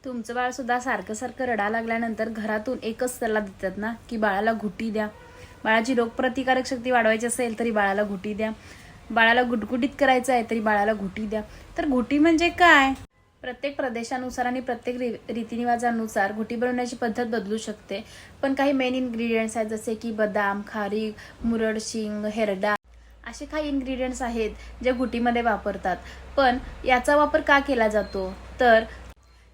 तुमचं बाळ सुद्धा सारखं सारखं रडा लागल्यानंतर घरातून एकच सल्ला देतात ना की बाळाला घुटी द्या. बाळाची रोगप्रतिकारक शक्ती वाढवायची असेल तरी बाळाला घुटी द्या. बाळाला गुटगुटीत करायचं आहे तरी बाळाला घुटी द्या. तर घुटी म्हणजे काय? प्रत्येक प्रदेशानुसार आणि प्रत्येक रीतिरिवाजानुसार घुटी बनवण्याची पद्धत बदलू शकते. पण काही मेन इन्ग्रेडियंट्स आहेत जसे की बदाम, खारीक, मुरड, शिंग, हेरडा असे काही इन्ग्रेडियंट्स आहेत जे घुटीमध्ये वापरतात. पण याचा वापर का केला जातो? तर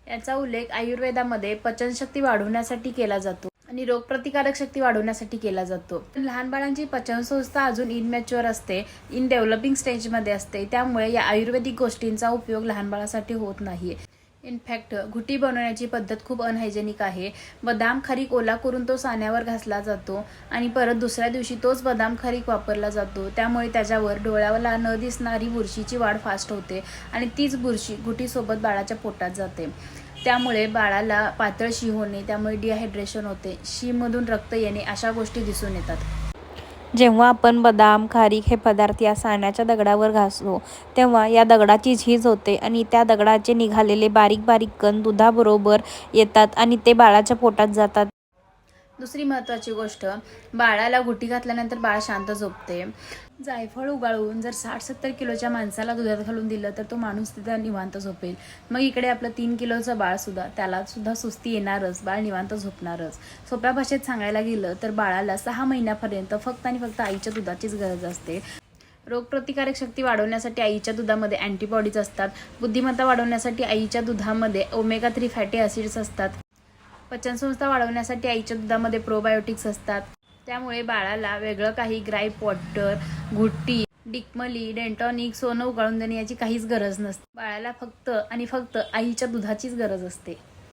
याचा उल्लेख आयुर्वेदामध्ये पचनशक्ती वाढवण्यासाठी केला जातो आणि रोगप्रतिकारक शक्ती वाढवण्यासाठी केला जातो. लहान बाळांची पचनसंस्था अजून इनमॅच्युअर असते, इन डेव्हलपिंग स्टेजमध्ये असते. त्यामुळे या आयुर्वेदिक गोष्टींचा उपयोग लहान बाळासाठी होत नाहीये. इनफॅक्ट घुटी बनवण्याची पद्धत खूप अनहायजेनिक आहे. बदाम खारीक ओला करून तो साण्यावर घासला जातो आणि परत दुसऱ्या दिवशी तोच बदाम खारीक वापरला जातो. त्यामुळे त्याच्यावर डोळ्याला न दिसणारी बुरशीची वाढ फास्ट होते आणि तीच बुरशी घुटीसोबत बाळाच्या पोटात जाते. त्यामुळे बाळाला पातळ शी होणे, त्यामुळे डिहायड्रेशन होते, शीमधून रक्त येणे अशा गोष्टी दिसून येतात. जेव्हा आपण बदाम, खारीक हे पदार्थ या साण्याच्या दगडावर घासतो तेव्हा या दगडाची झीज होते आणि त्या दगडाचे निघालेले बारीक बारीक कण दुधाबरोबर येतात आणि ते बाळाच्या पोटात जातात. दुसरी महत्त्वाची गोष्ट, बाळाला घुटी घातल्यानंतर बाळ शांत झोपते. जायफळ उगाळून जर 60-70 किलोच्या माणसाला दुधात घालून दिलं तर तो माणूस तिथं निवांत झोपेल. मग इकडे आपलं 3 किलोचं बाळसुद्धा, त्याला सुद्धा सुस्ती येणारच, बाळ निवांत झोपणारच. सोप्या भाषेत सांगायला गेलं तर बाळाला 6 महिन्यापर्यंत फक्त आणि फक्त आईच्या दुधाचीच गरज असते. रोगप्रतिकारक शक्ती वाढवण्यासाठी आईच्या दुधामध्ये अँटीबॉडीज असतात. बुद्धिमत्ता वाढवण्यासाठी आईच्या दुधामध्ये ओमेगा 3 फॅटी ॲसिड्स असतात. पचनसंस्था वाढवण्यासाठी आईच्या दुधामध्ये प्रोबायोटिक्स असतात. त्यामुळे बाळाला वेगळं काही ग्राईप वॉटर, घुटी, डिकमली, डेंटॉनिक, सोनं उगाळून देणे याची काहीच गरज नसते. बाळाला फक्त आणि फक्त आईच्या दुधाचीच गरज असते.